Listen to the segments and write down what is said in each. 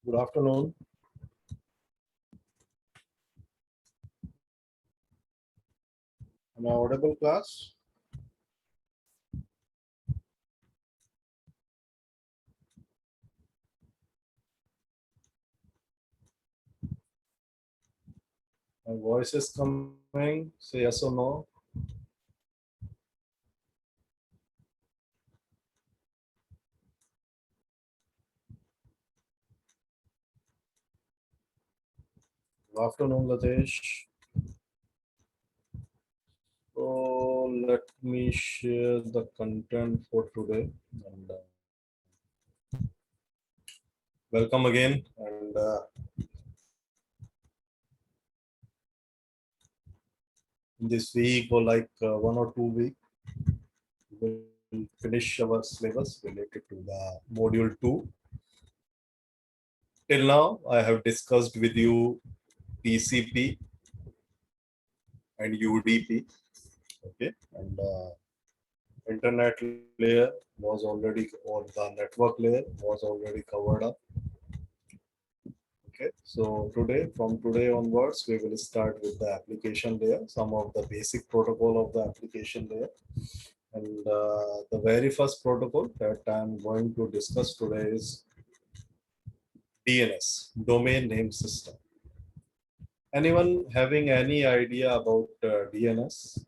Good afternoon. Am I audible, class? My voice is coming. Say yes or no. Good afternoon, Latesh. So let me share the content for today. And welcome again. And in this week or like 1 or 2 weeks, we will finish our syllabus related to the module 2. Till now, I have discussed with you TCP and UDP. Okay. And internet layer was already, or the network layer was already covered up. Okay, so from today onwards, we will start with the application layer, some of the basic protocol of the application layer. And the very first protocol that I'm going to discuss today is DNS, domain name system. Anyone having any idea about DNS?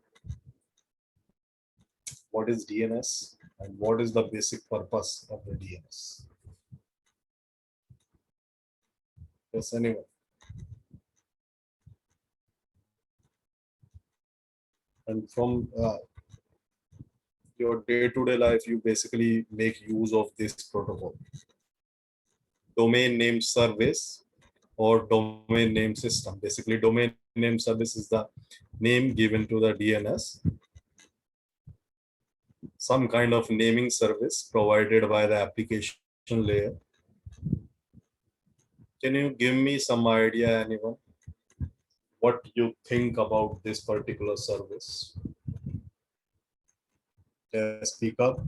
What is DNS and what is the basic purpose of the DNS? Yes, anyone? And from your day-to-day life, you basically make use of this protocol. Domain name service or domain name system. Basically, domain name service is the name given to the DNS. Some kind of naming service provided by the application layer. Can you give me some idea, anyone? What you think about this particular service? Speak up.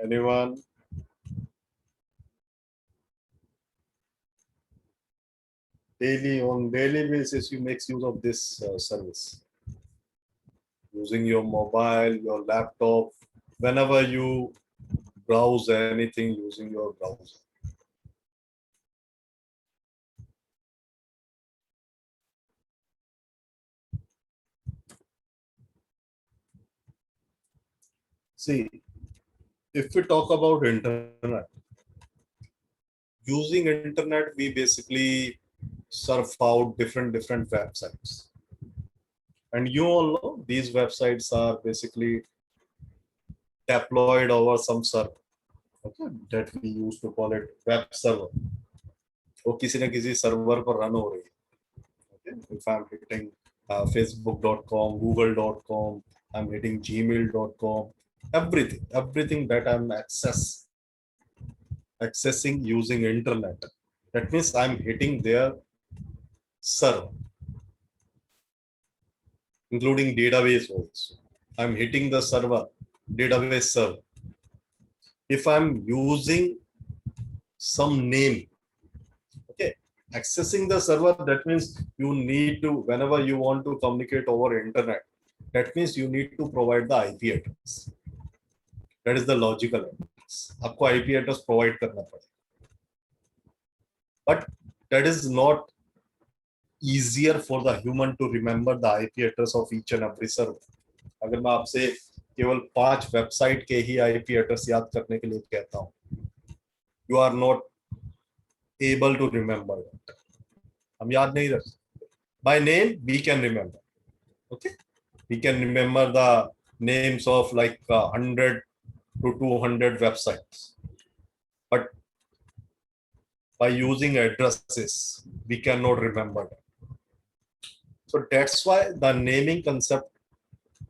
Anyone? On daily basis, you make use of this service using your mobile, your laptop, whenever you browse anything using your browser. See, if we talk about internet, using internet, we basically surf out different websites. And you all know these websites are basically deployed over some server, okay, that we used to call it web server. वो किसी न किसी server पर run हो रही है. Okay? If I'm hitting facebook.com, google.com, I'm hitting gmail.com, everything that I'm accessing using internet. That means I'm hitting their server, including database also. I'm hitting the server, database server. If I'm using some name, okay, accessing the server, that means you need to, whenever you want to communicate over internet, that means you need to provide the IP address. That is the logical address. आपको IP address provide करना पड़ेगा. But that is not easier for the human to remember the IP address of each and every server. अगर मैं आपसे केवल 5 website के ही IP address याद करने के लिए कहता हूँ, you are not able to remember that. हम याद नहीं रख सकते. By name we can remember. Okay, we can remember the names of like 100 to 200 websites, but by using addresses we cannot remember that. So that's why the naming concept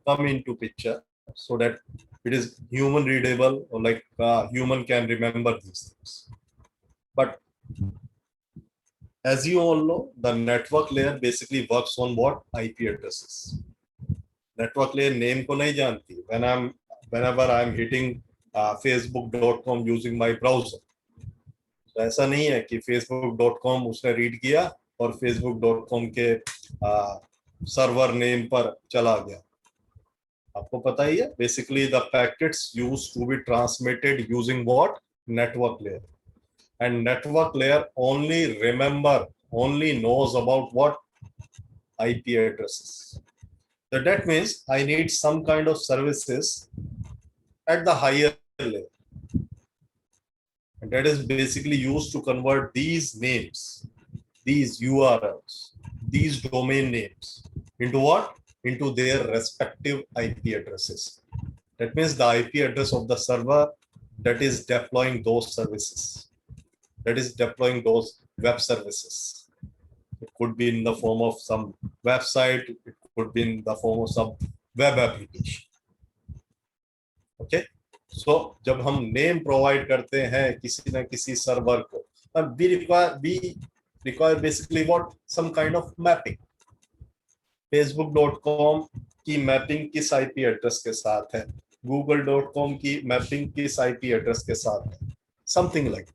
come into picture, so that it is human readable, or like human can remember these things. But as you all know, the network layer basically works on what? IP addresses. Network layer name को नहीं जानती. Whenever I'm hitting facebook.com using my browser, तो ऐसा नहीं है कि facebook.com उसने read किया और facebook.com के सर्वर नेम पर चला गया. आपको पता ही है, basically the packets use to be transmitted using what? Network layer. And network layer only knows about what? IP addresses. So that means I need some kind of services at the higher layer, and that is basically used to convert these names, these URLs, these domain names into what? Into their respective IP addresses. That means the IP address of the server that is deploying those services, that is deploying those web services. It could be in the form of some website, it could be in the form of some web application. Okay, so जब हम name provide करते हैं किसी न किसी server को, we require basically what? Some kind of mapping. facebook.com की mapping किस IP एड्रेस के साथ है, google.com की मैपिंग किस IP एड्रेस के साथ है, समथिंग लाइक.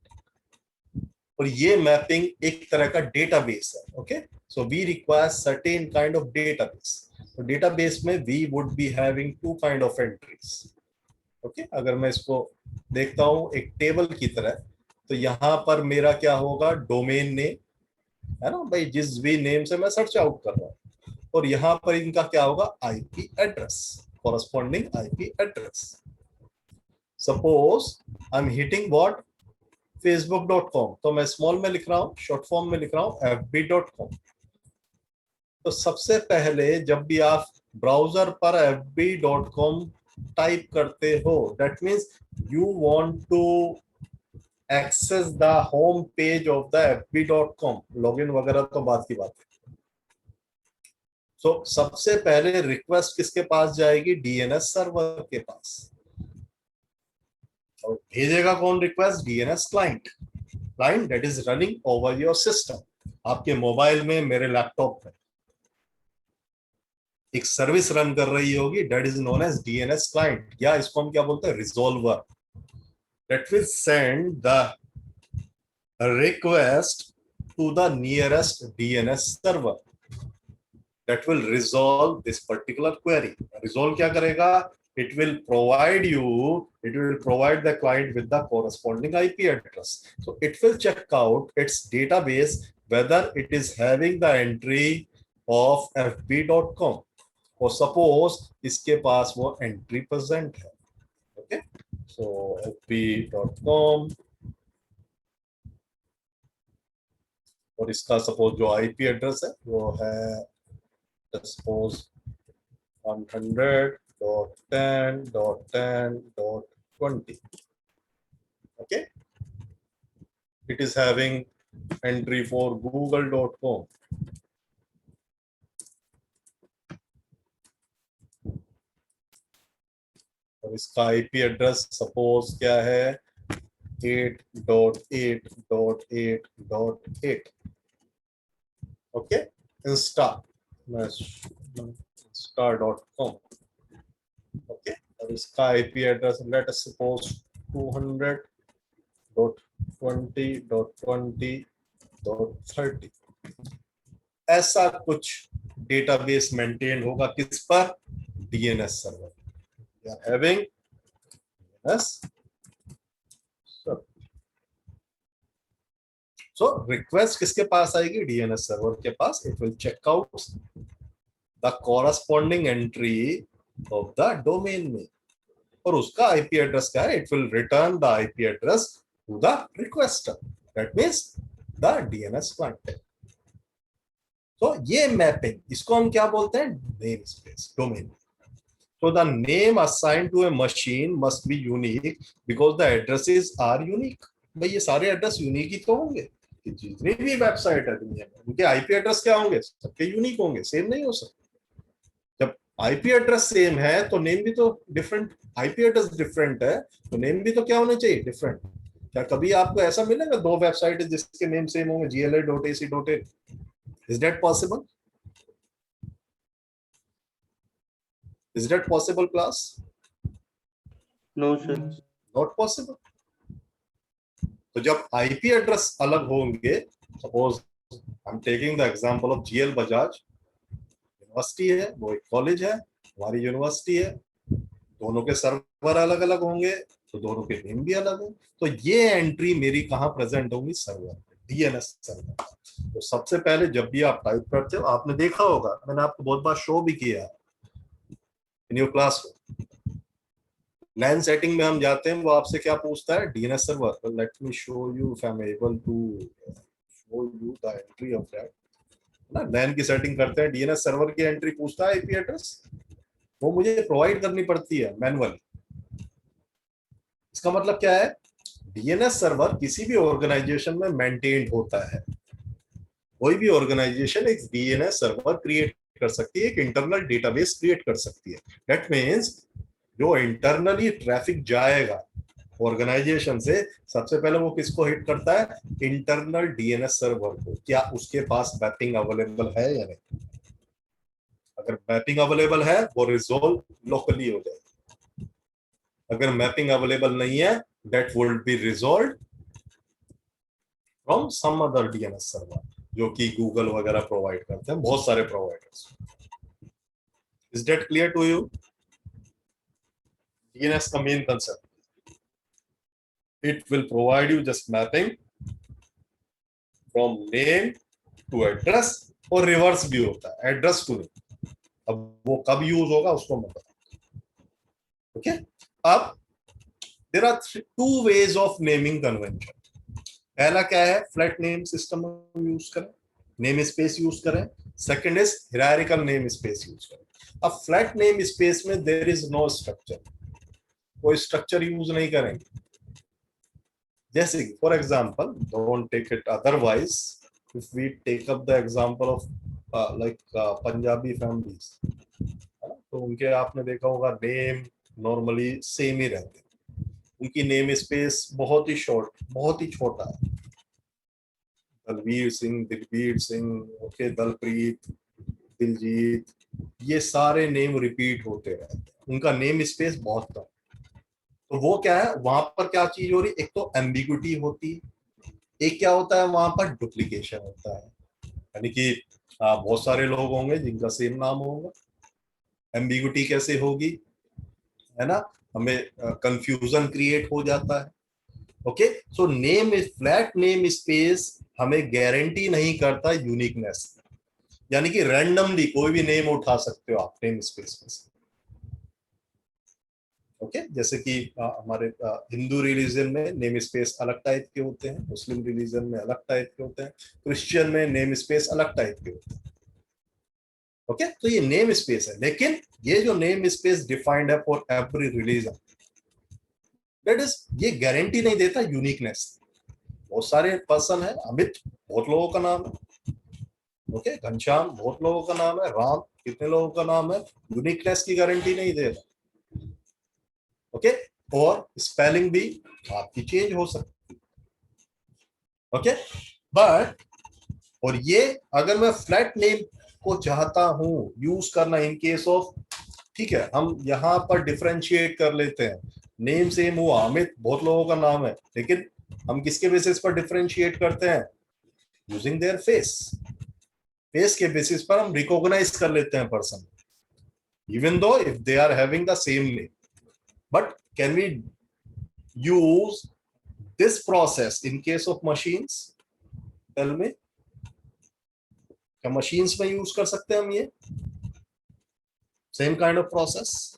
और ये मैपिंग एक तरह का डेटाबेस है. Okay, so we require certain kind of database. तो डेटाबेस में we would be having two kind of entries. Okay, अगर मैं इसको देखता हूं एक टेबल की तरह, तो यहाँ पर मेरा क्या होगा? डोमेन नेम है ना भाई, जिस भी नेम से मैं सर्च आउट कर रहा हूँ. और यहाँ पर इनका क्या होगा? IP address, corresponding IP address. Suppose I am hitting what? facebook.com, तो मैं स्मॉल में लिख रहा हूँ, शॉर्ट फॉर्म में लिख रहा हूँ fb.com. तो सबसे पहले जब भी आप ब्राउजर पर fb.com टाइप करते हो, that means you want to access the home page of the fb.com. Login वगैरह तो बात की बात है. तो सबसे पहले रिक्वेस्ट किसके पास जाएगी? DNS सर्वर के पास. और भेजेगा कौन request? DNS client that is running over your system. आपके मोबाइल में, मेरे लैपटॉप में एक सर्विस रन कर रही होगी, that is known as DNS client, या इसको हम क्या बोलते हैं? Resolver. That will send the request to the nearest DNS server that will resolve this particular query. Resolve क्या करेगा? It will provide the client with the corresponding IP address. So it will check out its database whether it is having the entry of fb.com. और suppose इसके पास वो entry present है. Okay, so fb.com, और इसका suppose जो IP address है वो है suppose 100.10.10.20. okay, it is having entry for google.com. और इसका IP एड्रेस सपोज क्या है? 8.8.8.8. Okay, star.com. okay, और इसका IP address let us suppose 200.20.20.30. ऐसा कुछ डेटाबेस मेंटेन होगा किस पर? DNS server. We are having DNS server. So request किसके पास आएगी? DNS सर्वर के पास. It will check out the corresponding entry of the domain name. और उसका IP एड्रेस क्या है? It will return the IP address to the requester. That means the DNS client. तो ये mapping, इसको हम क्या बोलते हैं? Name space, domain. So the name assigned to a machine must be unique because the addresses are unique. भाई ये सारे एड्रेस यूनिक ही तो होंगे. जितनी भी वेबसाइट है दुनिया में, उनके IP एड्रेस क्या होंगे? सबके यूनिक होंगे, सेम नहीं हो सकते. जब IP एड्रेस सेम है तो नेम भी तो डिफरेंट. IP एड्रेस डिफरेंट है तो नेम भी तो क्या होने चाहिए? डिफरेंट. क्या कभी आपको ऐसा मिलेगा दो वेबसाइट जिसके नेम सेम होंगे, gla.ac.in? Is that possible? Is that possible class? No sir. Not possible. तो जब आईपी एड्रेस अलग होंगे, suppose I am taking the example of GL Bajaj, university है, वो एक कॉलेज है, हमारी यूनिवर्सिटी है, दोनों के सर्वर अलग अलग होंगे तो दोनों के नेम भी अलग होंगे। तो ये एंट्री मेरी कहाँ प्रेजेंट होंगी? सर्वर पे, डीएनएस सर्वर। तो सबसे पहले जब भी आप टाइप करते हो, आपने देखा होगा, मैंने आपको बहुत बार शो भी किया है in your class. LAN setting में हम जाते हैं, वो आपसे क्या पूछता है? DNS server. Let me show you if I am able to show you the entry of that. ना, लैन की सेटिंग करते हैं, डीएनएस सर्वर की एंट्री पूछता है आईपी एड्रेस, वो मुझे प्रोवाइड करनी पड़ती है मैनुअली। इसका मतलब क्या है? डीएनएस सर्वर किसी भी ऑर्गेनाइजेशन में मेंटेन्ड होता है। कोई भी ऑर्गेनाइजेशन एक डीएनएस सर्वर क्रिएट कर सकती है, एक इंटरनल डेटाबेस क्रिएट कर सकती है। दैट मींस जो इंटरनली ट्रैफिक जाएगा ऑर्गेनाइजेशन से, सबसे पहले वो किसको हिट करता है? इंटरनल डीएनएस सर्वर को। क्या उसके पास मैपिंग अवेलेबल है या नहीं? अगर मैपिंग अवेलेबल है, वो रिजोल्व लोकली हो जाएगा। अगर मैपिंग अवेलेबल नहीं है, that will be resolve from some other DNS server, जो कि गूगल वगैरह प्रोवाइड करते हैं, बहुत सारे providers. Is that clear to you? DNS का main concept, it will provide you just mapping from name to address, और रिवर्स भी होता है, एड्रेस टू नेम। अब वो कब यूज होगा उसको मैं बता। ओके, अब there are two ways of naming convention. पहला क्या है? फ्लैट नेम सिस्टम यूज करें, नेम स्पेस यूज करें। Second is hierarchical name space use करें। अब फ्लैट नेम स्पेस में देयर इज नो स्ट्रक्चर, कोई स्ट्रक्चर यूज नहीं करेंगे। जैसे for example, don't take it otherwise, if we take up the example of like Punjabi families, तो उनके आपने देखा होगा नेम नॉर्मली सेम ही रहते हैं, उनकी नेम स्पेस बहुत ही शॉर्ट, बहुत ही छोटा है। दलवीर सिंह, दिलवीर सिंह, ओके, दलप्रीत, दिलजीत, ये सारे नेम रिपीट होते रहते हैं, उनका नेम स्पेस बहुत कम। तो वो क्या है, वहां पर क्या चीज हो रही? एक तो एम्बिग्युइटी होती है, एक क्या होता है वहां पर? डुप्लीकेशन होता है। यानी कि बहुत सारे लोग होंगे जिनका सेम नाम होगा। एम्बिग्युइटी कैसे होगी? है ना, हमें कंफ्यूजन क्रिएट हो जाता है। Okay, so name flat name space हमें गारंटी नहीं करता यूनिकनेस, यानी कि रैंडमली कोई भी नेम उठा सकते हो आप नेम स्पेस में से। ओके, जैसे कि हमारे हिंदू रिलीजन में नेम स्पेस अलग टाइप के होते हैं, मुस्लिम रिलीजन में अलग टाइप के होते हैं, क्रिश्चियन में नेम स्पेस अलग टाइप के होते हैं। ओके, तो ये नेम स्पेस है, लेकिन ये जो नेम स्पेस डिफाइंड है for every religion, that is, ये गारंटी नहीं देता यूनिकनेस। बहुत सारे पर्सन है, अमित बहुत लोगों का नाम है, ओके, घनश्याम बहुत लोगों का नाम है, राम कितने लोगों का नाम है, यूनिकनेस की गारंटी नहीं दे रहा। ओके, और स्पेलिंग भी आपकी चेंज हो सकती है। ओके, बट और ये अगर मैं फ्लैट नेम को चाहता हूं यूज करना इन केस ऑफ, ठीक है, हम यहां पर डिफरेंशिएट कर लेते हैं, नेम सेम हुआ, अमित बहुत लोगों का नाम है, लेकिन हम किसके बेसिस पर डिफरेंशिएट करते हैं? Using their face. फेस के बेसिस पर हम रिकॉग्नाइज कर लेते हैं person, even though if they are having the same name. But can we use this process in case of machines? Tell me, क्या मशीन्स में यूज कर सकते हैं हम ये सेम काइंड ऑफ प्रोसेस?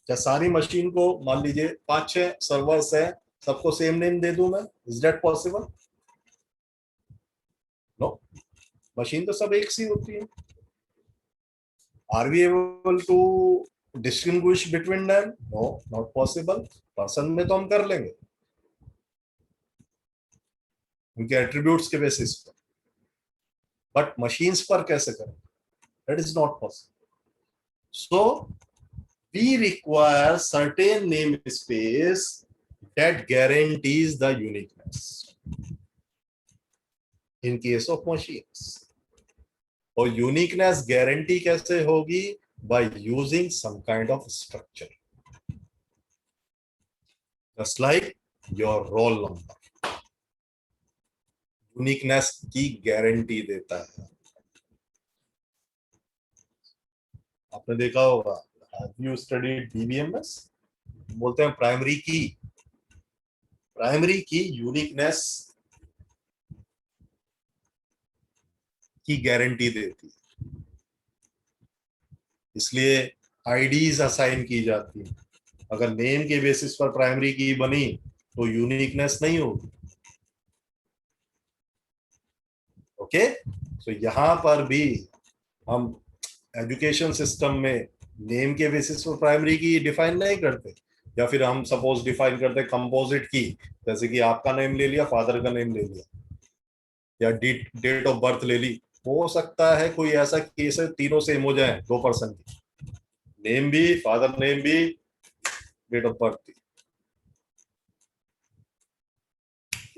क्या सारी मशीन को, मान लीजिए 5-6 सर्वर्स है, सबको सेम नेम दे दूं मैं? Is that possible? No, machine तो सब एक सी होती है। Are we able to distinguish between them? No, not possible. Person में तो हम कर लेंगे उनके एट्रीब्यूट्स के बेसिस पर, बट मशीन्स पर कैसे करें? That is not possible. So we require certain namespace that guarantees the uniqueness in case of machines. और यूनिकनेस गारंटी कैसे होगी? By using some kind of structure, just like your roll number uniqueness की guarantee देता है. आपने देखा होगा, you studied DBMS, बोलते हैं प्राइमरी की यूनिकनेस की गारंटी देती है, इसलिए आईडीज असाइन की जाती है. अगर नेम के बेसिस पर प्राइमरी की बनी तो यूनिकनेस नहीं होगी. ओके, तो यहां पर भी हम एजुकेशन सिस्टम में नेम के बेसिस पर प्राइमरी की डिफाइन नहीं करते, या फिर हम सपोज डिफाइन करते कंपोजिट की, जैसे कि आपका नेम ले लिया, फादर का नेम ले लिया, या डेट ऑफ बर्थ ले ली. हो सकता है कोई ऐसा केस है तीनों सेम हो जाए 2% की, नेम भी, फादर नेम भी, डेट ऑफ बर्थ भी.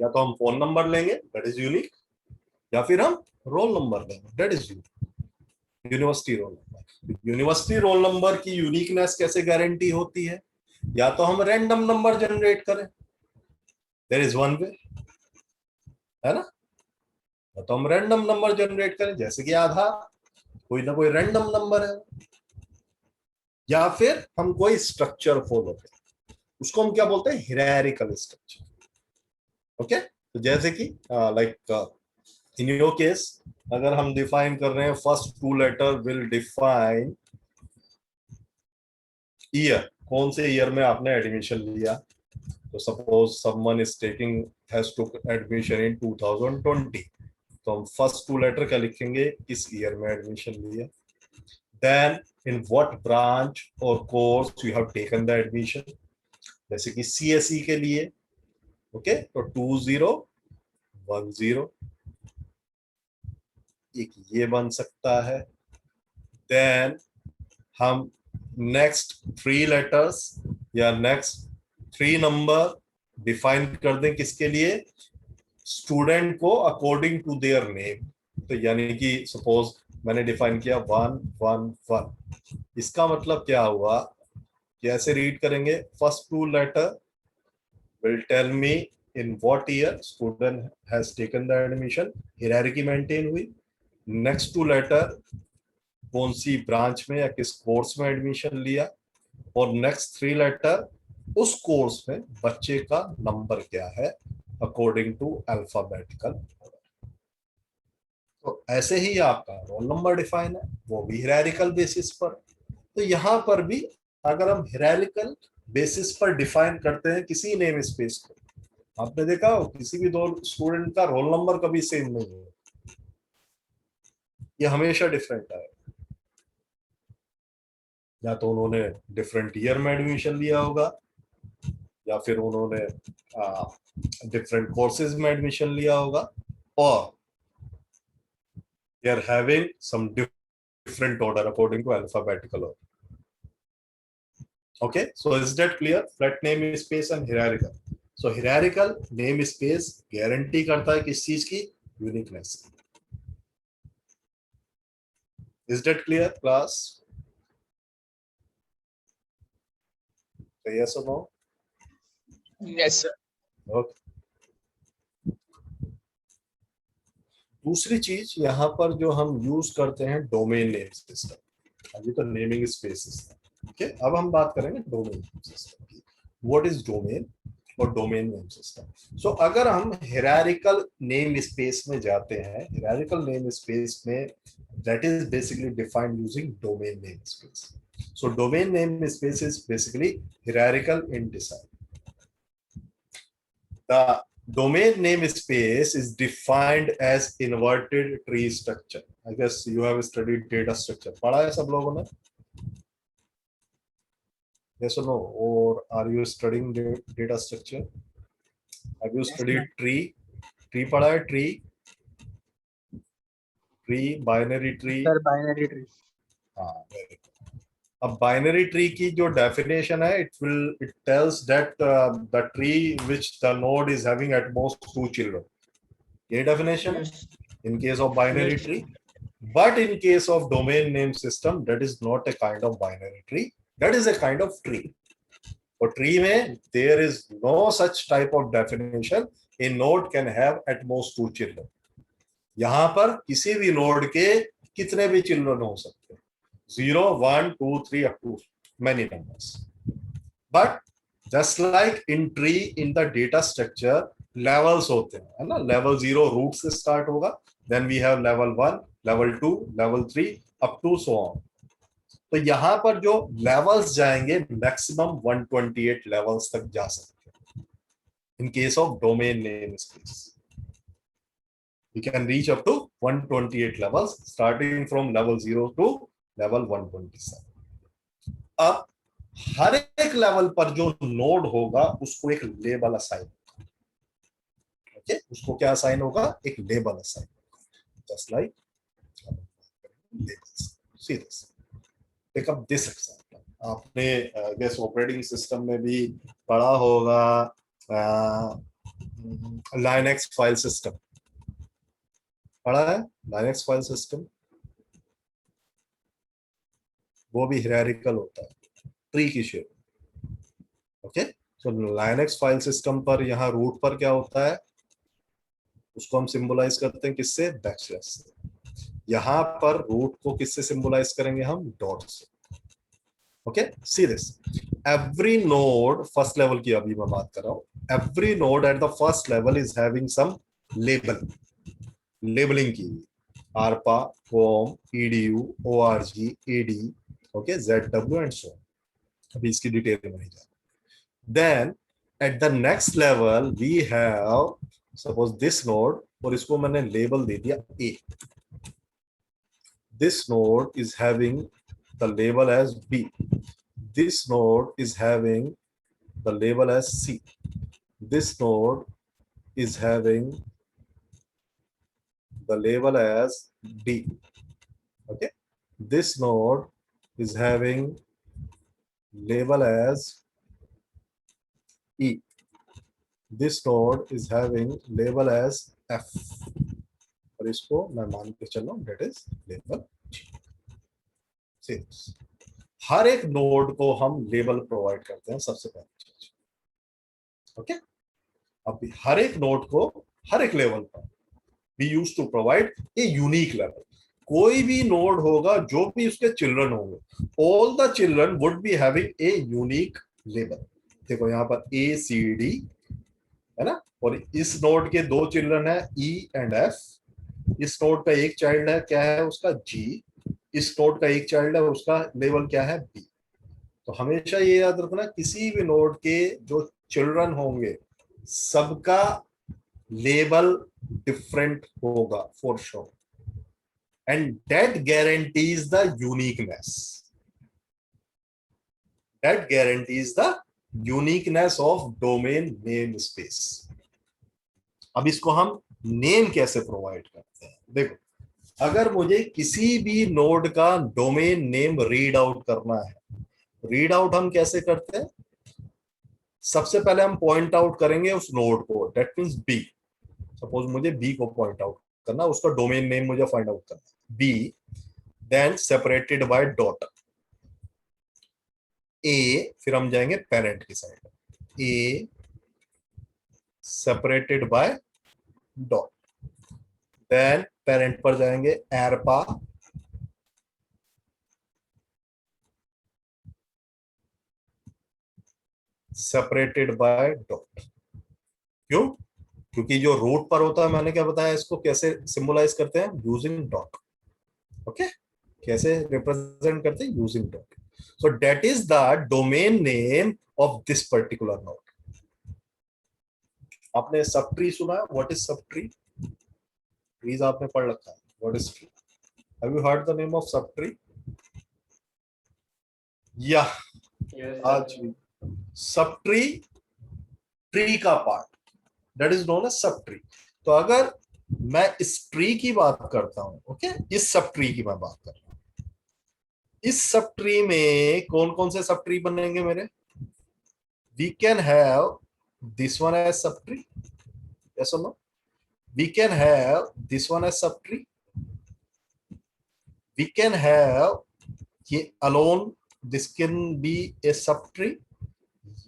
या तो हम फोन नंबर लेंगे, दैट इज यूनिक, या फिर हम रोल नंबर लेंगे, that is unique. University roll number, university roll number की यूनिकनेस कैसे गारंटी होती है? या तो हम रैंडम नंबर जनरेट करें, देयर इज वन वे, है ना. तो हम रैंडम नंबर जनरेट करें, जैसे कि आधार कोई ना कोई रैंडम नंबर है, या फिर हम कोई स्ट्रक्चर फॉलो करें, उसको हम क्या बोलते हैं? Hierarchical structure. ओके, तो जैसे कि लाइक इन योर केस, अगर हम डिफाइन कर रहे हैं first 2 letter will define year, कौन से ईयर में आपने एडमिशन लिया. तो suppose someone is taking has to admission in 2020, तो हम फर्स्ट 2 लेटर क्या लिखेंगे? इस ईयर में एडमिशन लिया. देन इन व्हाट ब्रांच और course you have taken the admission, जैसे कि सीएसई के लिए. ओके, तो 2010 एक ये बन सकता है. देन हम नेक्स्ट 3 लेटर्स या नेक्स्ट 3 नंबर डिफाइन कर दें, किसके लिए? स्टूडेंट को अकॉर्डिंग टू देयर नेम. तो यानी कि सपोज मैंने डिफाइन किया 111, इसका मतलब क्या हुआ? कैसे रीड करेंगे? First 2 letter will tell me in what year student has taken the admission, hierarchy maintain हुई. नेक्स्ट 2 लेटर कौन सी ब्रांच में या किस कोर्स में एडमिशन लिया, और नेक्स्ट 3 लेटर उस कोर्स में बच्चे का नंबर क्या है अकॉर्डिंग टू अल्फाबेटिकल. तो ऐसे ही आपका रोल नंबर डिफाइन है, वो भी हिरारिकल बेसिस पर. तो यहां पर भी अगर हम हिरारिकल बेसिस पर डिफाइन करते हैं किसी नेम स्पेस को, आपने देखा हो किसी भी 2 स्टूडेंट का रोल नंबर कभी सेम नहीं है, ये हमेशा डिफरेंट है. या तो उन्होंने डिफरेंट ईयर में एडमिशन लिया होगा, या फिर उन्होंने डिफरेंट कोर्सेज में एडमिशन लिया होगा, और they are having some different order according to alphabetical order. Okay, so is that clear? Flat name space and hierarchical. So hierarchical name space guarantee करता है किस चीज की? Uniqueness. Is that clear, class? Yes or no? Yes, sir. Okay. दूसरी चीज यहाँ पर जो हम यूज करते हैं डोमेन नेम सिस्टम. अभी तो नेमिंग स्पेसेस है. ओके, अब हम बात करेंगे डोमेन सिस्टम की. व्हाट इज डोमेन और डोमेन नेम सिस्टम. सो अगर हम हिरारिकल नेम स्पेस में जाते हैं, हिरारिकल नेम स्पेस में that is basically defined using domain name space. So domain name space is basically hierarchical in design. The domain namespace is defined as inverted tree structure. I guess you have studied data structure. पढ़ा है सब लोगों ने? Yes or no? Or are you studying data structure? Have you studied tree? Tree पढ़ा है? Tree, binary tree. Sir, binary tree. हाँ, very good. अब binary tree की जो डेफिनेशन है, it tells that the tree which the node is having at most 2 children, ये definition है Yes. in case of binary Yes. tree. But in case of domain name system, that is not a kind of binary tree, that is a kind of tree. For tree में there is no such type of definition. A node can have at most 2 children. यहां पर किसी भी node के कितने भी children हो सकते हैं, 0 1 2 3 up to many numbers. But just like in tree in the data structure, levels होते हैं, है ना, level 0 root से start होगा, then we have level 1, level 2, level 3 up to so on. तो यहां पर जो levels जाएंगे maximum 128 levels तक जा सकते हैं in case of domain name space. We can reach up to 128 levels starting from level 0 to level 127. अब हर एक लेवल पर जो नोड होगा उसको एक लेबल असाइन होगा, ओके, उसको क्या असाइन होगा, एक लेबल असाइन होगा, just like pick up this example. आपने गेस ऑपरेटिंग सिस्टम में भी पढ़ा होगा लाइनक्स फाइल सिस्टम, पढ़ा है लाइनक्स फाइल सिस्टम, वो भी हायरार्किकल होता है ट्री की शेप, ओके। सो लाइनक्स फाइल सिस्टम पर यहाँ रूट पर क्या होता है, उसको हम सिंबलाइज करते हैं किससे, बैकस्लैश से। यहाँ पर रूट को किससे सिंबलाइज करेंगे हम, डॉट से, okay. See this, every node first level की अभी मैं बात कर रहा हूँ, every node at the first level is having some label, labeling की arpa, home, EDU, ORG, ED, okay, ZW and so. अभी इसकी डिटेल में नहीं जा। Then at the next level we have suppose this node, और इसको मैंने label दे दिया A. This node is having the label as B. This node is having the label as C. This node is having the label as D. Okay. This node is having label as E. This node is having label as F. और इसको मैं मान के चल रहा हूं that is label G. हर एक node को हम लेबल प्रोवाइड करते हैं सबसे पहले चीज, ओके। अब हर एक नोड को हर एक लेवल पर we used to provide a unique level. कोई भी नोड होगा जो भी उसके चिल्ड्रन होंगे, all the children would be having a unique label. देखो यहाँ पर A C D है ना, और इस नोड के 2 चिल्ड्रन है E एंड F, इस नोड का एक चाइल्ड है, क्या है उसका G, इस नोड का एक चाइल्ड है, उसका लेवल क्या है B। तो हमेशा ये याद रखना, किसी भी नोड के जो चिल्ड्रन होंगे सबका लेबल डिफरेंट होगा for sure, and that guarantees the uniqueness, that guarantees the uniqueness of domain name space. अब इसको हम नेम कैसे प्रोवाइड करते हैं, देखो, अगर मुझे किसी भी नोड का डोमेन नेम रीड आउट करना है, रीड आउट हम कैसे करते हैं, सबसे पहले हम पॉइंट आउट करेंगे उस नोड को, दैट मींस बी। सपोज मुझे बी को पॉइंट आउट करना, उसका डोमेन नेम मुझे फाइंड आउट करना, B, then separated by dot A, फिर हम जाएंगे पेरेंट की side, A separated by dot, then parent पर जाएंगे एरपा, सेपरेटेड बाय डॉट। क्यों, क्योंकि जो रूट पर होता है, मैंने क्या बताया, इसको कैसे सिंबलाइज करते हैं, यूजिंग डॉट, ओके, कैसे रिप्रेजेंट करते हैं, using dot. So that is the domain name of this particular node. आपने सब ट्री सुना है, what is subtree, trees आपने पढ़ रखा है, what is tree, have you heard the name of subtree, या आज सब ट्री, ट्री का part, that is known as subtree. तो अगर मैं इस ट्री की बात करता हूं, ओके, इस सब ट्री की मैं बात कर रहा हूं, इस सब ट्री में कौन कौन से सब ट्री बनेंगे मेरे? We can have this one as subtree, yes और no? We can have this one as subtree, we can have ये alone, this can be a subtree,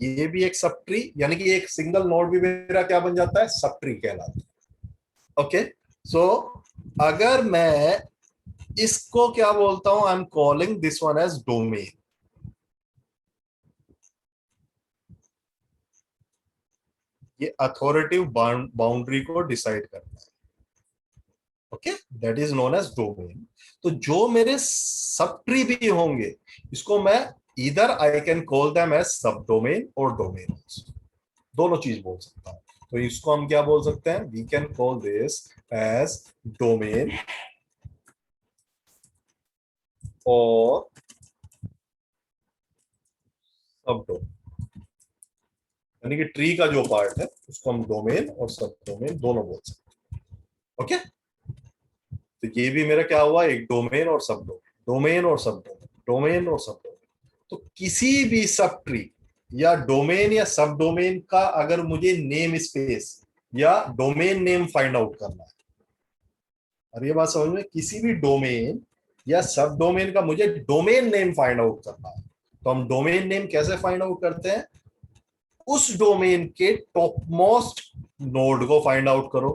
ये भी एक सब ट्री, यानी कि एक सिंगल नोड भी मेरा क्या बन जाता है? सब ट्री कहलाता है। ओके, सो अगर मैं इसको क्या बोलता हूं? I am calling this one as domain. ये अथॉरिटिव बाउंड्री को डिसाइड करता है। Okay, that is known as domain. तो जो मेरे सब ट्री भी होंगे, इसको मैं इधर I can call them as subdomain और डोमेन, दोनों चीज बोल सकता हूं। तो इसको हम क्या बोल सकते हैं? We can call this as domain और सब डोमेन, यानी कि ट्री का जो पार्ट है उसको हम डोमेन और सब डोमेन दोनों बोल सकते हैं। ओके, तो ये भी मेरा क्या हुआ? एक डोमेन और सब डोमेन, डोमेन और सब डोमेन, डोमेन और सब डोमेन। तो किसी भी सब ट्री या डोमेन या सब डोमेन का अगर मुझे नेम स्पेस या डोमेन नेम फाइंड आउट करना है, और ये बात समझ में, किसी भी डोमेन या सब डोमेन का मुझे डोमेन नेम फाइंड आउट करना है, तो हम डोमेन नेम कैसे फाइंड आउट करते हैं? उस डोमेन के टॉप मोस्ट नोड को फाइंड आउट करो।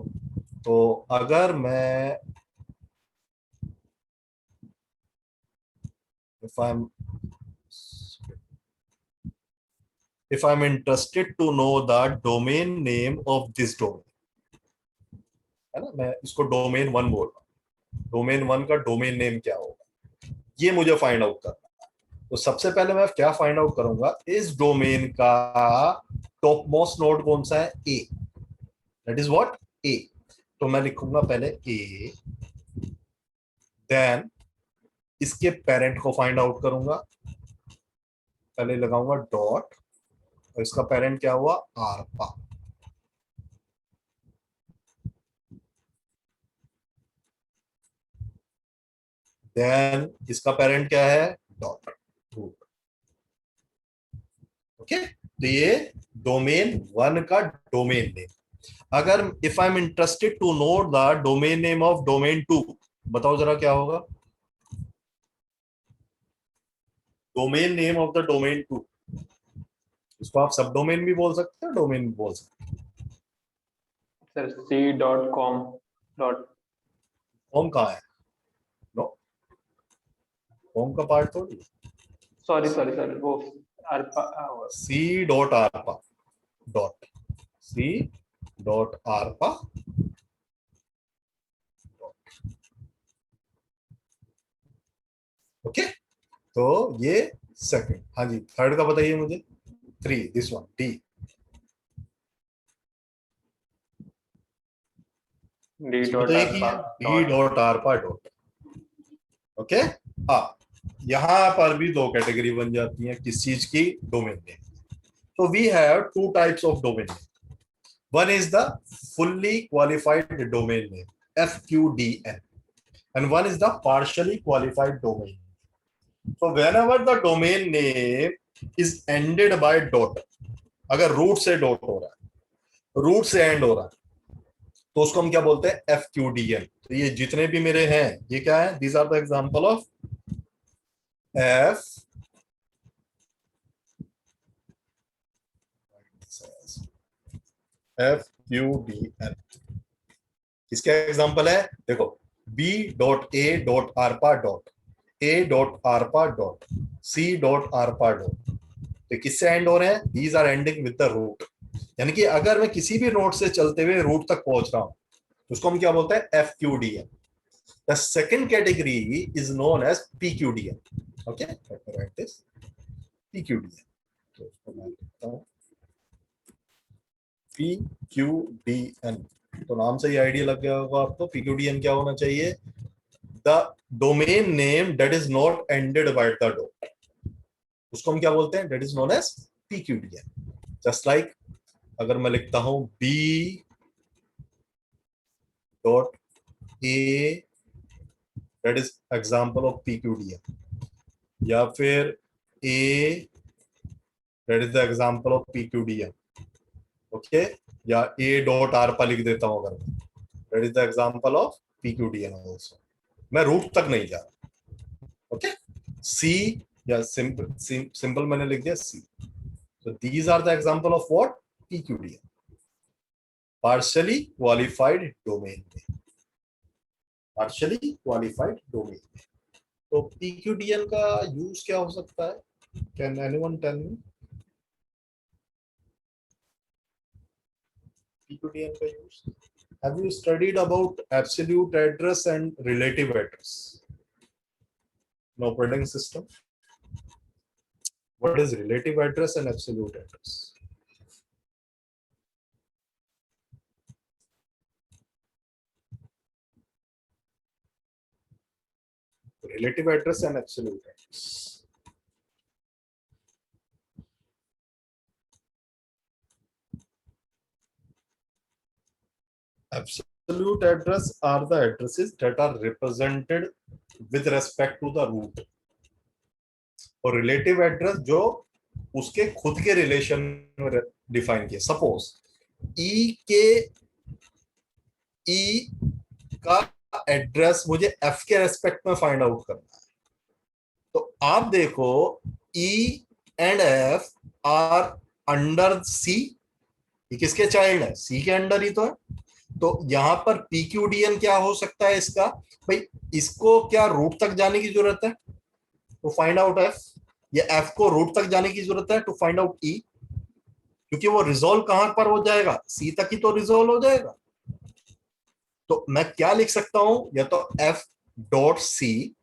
तो अगर मैं if I'm interested to know the domain name of this domain, है ना, मैं इसको डोमेन 1 बोल रहा हूँ, डोमेन 1 का डोमेन नेम क्या होगा, ये मुझे फाइंड आउट करना है। तो सबसे पहले मैं क्या फाइंड आउट करूंगा? इस डोमेन का टॉप मोस्ट नोड कौन सा है? ए, दैट इज व्हाट? ए। तो मैं लिखूंगा पहले ए, देन इसके पेरेंट को फाइंड आउट करूंगा, पहले लगाऊंगा डॉट, और इसका पेरेंट क्या हुआ? आरपा। देन इसका पेरेंट क्या है? Dot root. ओके, तो ये डोमेन 1 का डोमेन नेम। अगर if I am interested to know the domain name of domain 2, बताओ जरा क्या होगा? Domain name of the domain 2, इसको आप सब डोमेन भी बोल सकते हैं, डोमेन भी बोल सकते हैं। Sir c.com dot. होम कहाँ है? नो, होम का पार्ट थोड़ी। सॉरी सॉरी सॉरी, वो arpa. C dot arpa dot, C dot arpa. Okay, तो ये सेकंड। हाँ जी, थर्ड का बताइए मुझे। 3, दिस वन, डी। डी इसको डॉट तो एक ही अरपा है, D dot arpa dot. Okay, हाँ, यहां पर भी दो कैटेगरी बन जाती है किस चीज की? Domain name. तो we have two types of domain name. One is the fully qualified domain name, FQDN, and one is the partially qualified domain. So whenever the domain name is ended by dot, अगर root से dot हो रहा है, root से and हो रहा है, तो उसको हम क्या बोलते हैं? FQDN। तो ये जितने भी मेरे हैं, ये क्या है? These are the example of FQDN। इसका एग्जांपल है, देखो, B.A.आरपा डॉट, A.आरपा डॉट, C.आरपा डॉट। तो किससे एंड हो रहे हैं? These are ending with the root. यानी कि अगर मैं किसी भी नोड से चलते हुए रूट तक पहुंच रहा हूं, तो उसको हम क्या बोलते हैं? FQDN। The second category is known as PQDN। Okay, right this PQDN। तो उसको मैं लिखता हूं PQDN। तो नाम से ही आइडिया लग गया होगा आपको। PQDN क्या होना चाहिए? The domain name that is not ended by the dot, उसको हम क्या बोलते हैं? That is known as PQDN। Just like अगर मैं लिखता हूं B dot A, that is example of PQDN। या फिर A, that is the example of PQDM, okay, या ए डॉट आरपा लिख देता हूं अगर, that is the example of PQDM also. मैं रूट तक नहीं जा रहा, ओके। सी या सिंपल मैंने लिख दिया सी। So these are the example of what? PQDM, partially qualified domain में, partially qualified domain में। तो PQDM का यूज क्या हो सकता है? Can anyone tell me? PQDM का use, have you studied about absolute address and relative address in operating system? What is relative address and absolute address? Relative address and absolute address. Absolute address are the addresses that are represented with respect to the root, और relative address जो उसके खुद के relation में define किया। Suppose E का address मुझे F के रेस्पेक्ट में फाइंड आउट करना है, तो आप देखो E and F R under C, ये किसके चाइल्ड है? सी के अंडर ही तो है। तो यहां पर PQDM क्या हो सकता है इसका? भाई इसको क्या रूट तक जाने की जरूरत है टू फाइंड आउट एफ, या एफ को रूट तक जाने की जरूरत है टू फाइंड आउट ई? क्योंकि वो रिजोल्व कहां पर हो जाएगा? सी तक ही तो रिजोल्व हो जाएगा। तो मैं क्या लिख सकता हूं? या तो एफ डॉट सी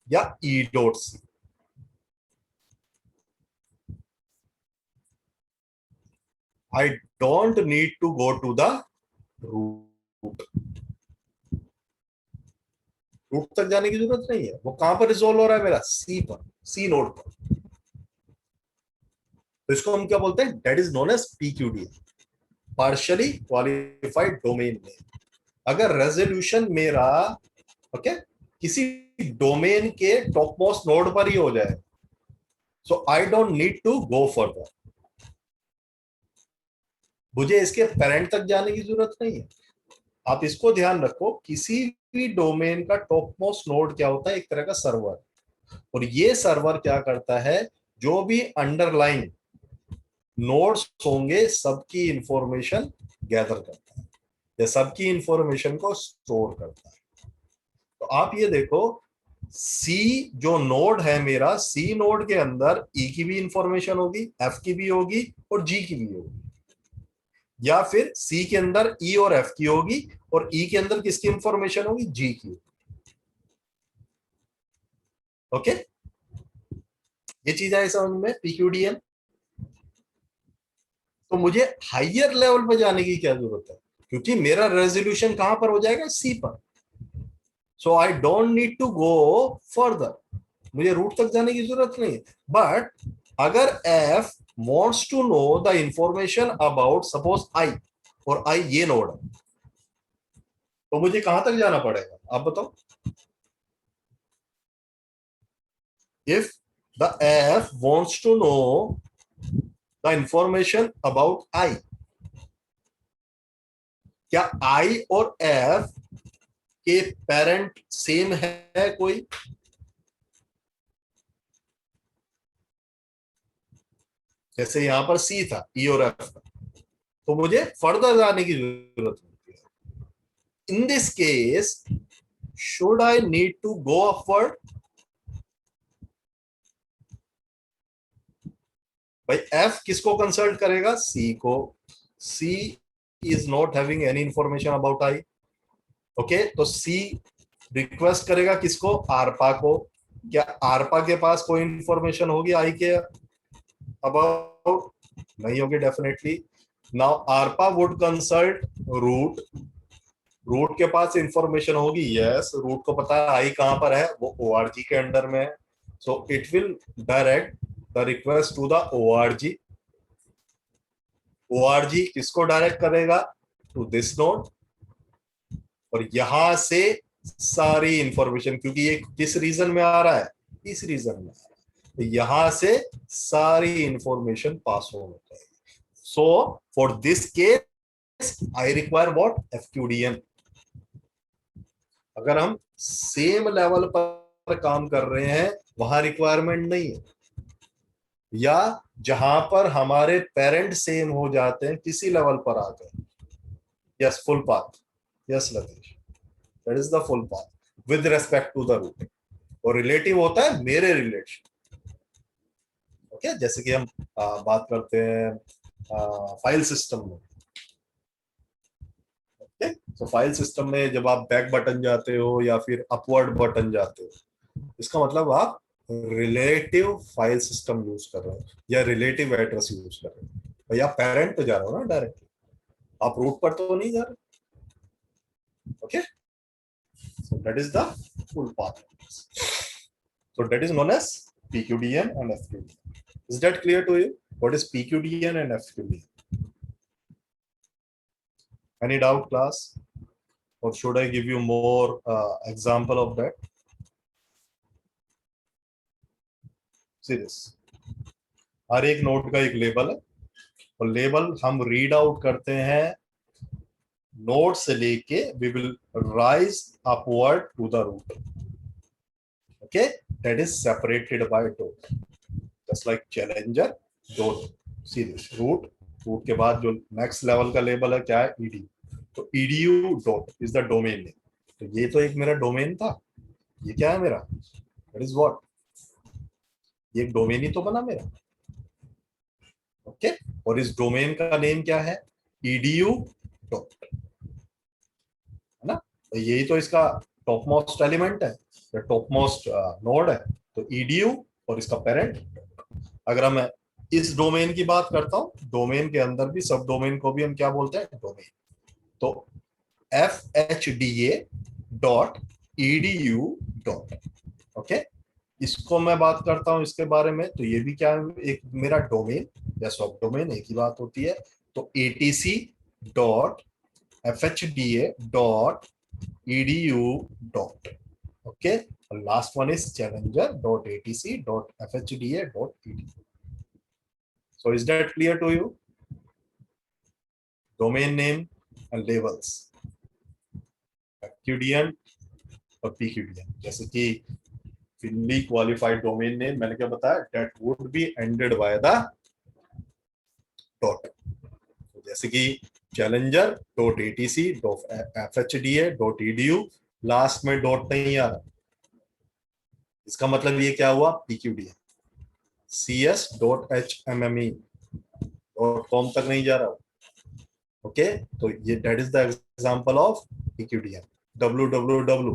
या E dot C. I don't need to go to the root. Root तक जाने की जरूरत नहीं है। वो कहां पर रिजोल्व हो रहा है मेरा? सी पर, सी नोड पर। तो इसको हम क्या बोलते हैं? That is known as PQDM, partially qualified domain में। अगर रेजोल्यूशन मेरा ओके किसी डोमेन के टॉप मोस्ट नोड पर ही हो जाए, so I don't need to go further, मुझे इसके पेरेंट तक जाने की जरूरत नहीं है। आप इसको ध्यान रखो, किसी भी डोमेन का टॉप मोस्ट नोड क्या होता है? एक तरह का सर्वर, और ये सर्वर क्या करता है? जो भी अंडरलाइन नोड्स होंगे सबकी इंफॉर्मेशन गैदर करता है, या सबकी इंफॉर्मेशन को स्टोर करता है। तो आप ये देखो, सी जो नोड है मेरा, सी नोड के अंदर ई की भी इंफॉर्मेशन होगी, एफ की भी होगी और जी की भी होगी, या फिर सी के अंदर ई और एफ की होगी और ई के अंदर किसकी इंफॉर्मेशन होगी? जी की। ओके, ये चीज है समझ में PQDM। तो मुझे हायर लेवल पर जाने की क्या जरूरत है? क्योंकि मेरा रेजोल्यूशन कहां पर हो जाएगा? सी पर। So I don't need to go further, मुझे रूट तक जाने की जरूरत नहीं है। बट अगर F wants to know the information about suppose I, और I ये नोड है, तो मुझे कहां तक जाना पड़ेगा? आप बताओ। If the F wants to know the information about I, क्या I और F के पेरेंट सेम है कोई? जैसे यहां पर C था, E और F था, तो मुझे फर्दर जाने की जरूरत होती है। In this case should I need to go upward? भाई F किसको कंसल्ट करेगा? C को। C is not having any information about I. Okay, तो C रिक्वेस्ट करेगा किसको? आरपा को। क्या आरपा के पास कोई इंफॉर्मेशन होगी I के अबाउट? नहीं होगी definitely. Now arpa would consult root, root के पास इंफॉर्मेशन होगी, यस, रूट को पता है आई कहां पर है, वो ORG के अंडर में है। So it will direct the request to the ORG। ORG किसको डायरेक्ट करेगा? टू दिस नोड, और यहां से सारी इंफॉर्मेशन, क्योंकि ये किस रीजन में आ रहा है, इस रीजन में आ रहा है, तो यहां से सारी इंफॉर्मेशन पास ऑन होता है। So for this case I require what, FQDN. अगर हम सेम लेवल पर काम कर रहे हैं वहां रिक्वायरमेंट नहीं है, या जहां पर हमारे पेरेंट सेम हो जाते हैं किसी लेवल पर आ गए, yes full path, yes Latish, that is the full path with respect to the root. और रिलेटिव होता है मेरे रिलेशन। ओके, जैसे कि हम बात करते हैं फाइल सिस्टम में। ओके, तो फाइल सिस्टम में जब आप बैक बटन जाते हो या फिर अपवर्ड बटन जाते हो, इसका मतलब आप रिलेटिव फाइल सिस्टम यूज कर रहे हो या रिलेटिव एड्रेस यूज कर रहे हो। भैया पेरेंट पे जा रहे हो ना डायरेक्टली, आप रूट पर तो नहीं जा रहे। Okay, so that is the full path. So that is known as PQDN and FQDN. Is that clear to you? What is PQDN and FQDN? Any doubt, class? Or should I give you more example of that? See this. हर एक node का एक label है, और label हम read out करते हैं node से लेके we will rise upward to the root. Okay, that is separated by dot, just like challenger dot. See this, root के बाद जो नेक्स्ट लेवल का लेबल है क्या है, edu. तो edu dot is the domain name. तो ये तो एक मेरा डोमेन था, ये क्या है मेरा, that is what, ये एक डोमेन ही तो बना मेरा। ओके, और इस डोमेन का नेम क्या है, edu dot, है ना, तो यही तो इसका टॉप मोस्ट एलिमेंट है, टॉप मोस्ट नोड है, तो edu और इसका पेरेंट। अगर मैं इस डोमेन की बात करता हूं, डोमेन के अंदर भी सब डोमेन को भी हम क्या बोलते हैं, डोमेन। तो fhda dot edu dot, okay, इसको मैं बात करता हूं इसके बारे में, तो ये भी क्या है, एक मेरा डोमेन या सब डोमेन एक ही बात होती है। तो atc dot fhda dot edu dot, okay, last one is challenger dot atc dot fhda dot edu. So is that clear to you? Domain name and labels, FQDN और PQDN। जैसे कि fully qualified domain name मैंने क्या बताया, that would be ended by the dot. जैसे कि challenger dot atc dot fhda dot edu, last में dot नहीं आ रहा, इसका मतलब ये क्या हुआ, PQDN। cs.hmme.com तक नहीं जा रहा। ओके, तो ये that is the example of PQDN। www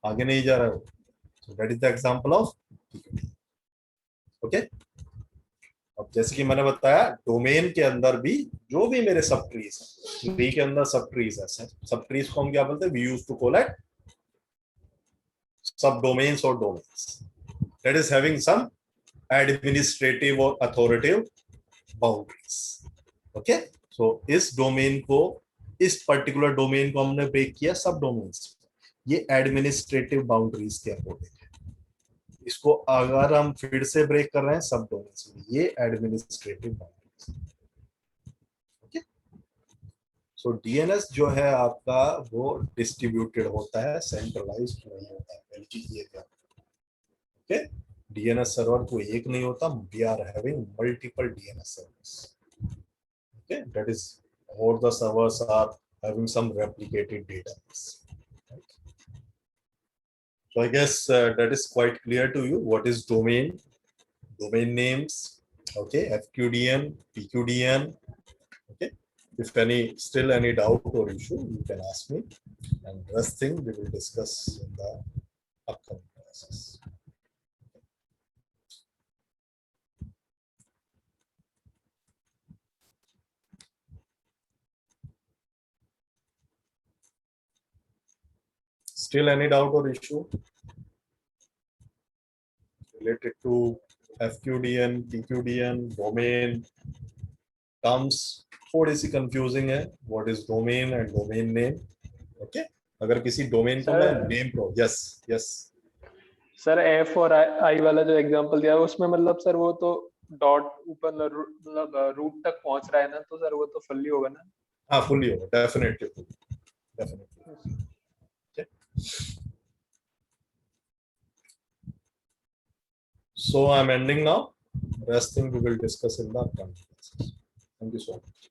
आगे नहीं जा रहा है, so that is the example of PQDN। Okay, अब जैसे कि मैंने बताया डोमेन के अंदर भी जो भी मेरे सब ट्रीज है, ट्री के अंदर सब ट्रीज है, सब ट्रीज को हम क्या बोलते हैं, we use to call it sub domains और domains that is having some administrative और अथॉरिटेटिव बाउंड्रीज। ओके, सो इस डोमेन को, इस पर्टिकुलर डोमेन को हमने ब्रेक किया सब डोमेन्स, ये एडमिनिस्ट्रेटिव बाउंड्रीज के अकॉर्डिंग है। इसको अगर हम फिर से ब्रेक कर रहे हैं सब डोमेन्स में, ये एडमिनिस्ट्रेटिव बाउंड्रीज। ओके, सो डीएनएस जो है आपका वो डिस्ट्रीब्यूटेड होता है, सेंट्रलाइज्ड नहीं होता है। ओके, डीएनएस सर्वर को एक नहीं होता, we are having multiple DNS servers. Okay, that is, all the servers are having some replicated database. Right? So I guess that is quite clear to you. What is domain? Domain names. Okay, FQDN, PQDN. Okay, if still any doubt or issue, you can ask me. And rest thing we will discuss in the upcoming classes. Still any doubt or issue related to FQDN, PQDN, domain terms? थोड़ी सी confusing है, what is domain and domain name? Okay, अगर किसी domain को Sir- मैं name pro yes yes sir F और आई वाला जो example दिया उसमें मतलब सर वो तो डॉट ऊपर मतलब रूट तक पहुंच रहा है ना, तो सर वो तो फुल्ली होगा ना। हाँ फुल्ली होगा definitely definitely so I'm ending now. Rest thing we will discuss in the upcoming classes. Thank you so much.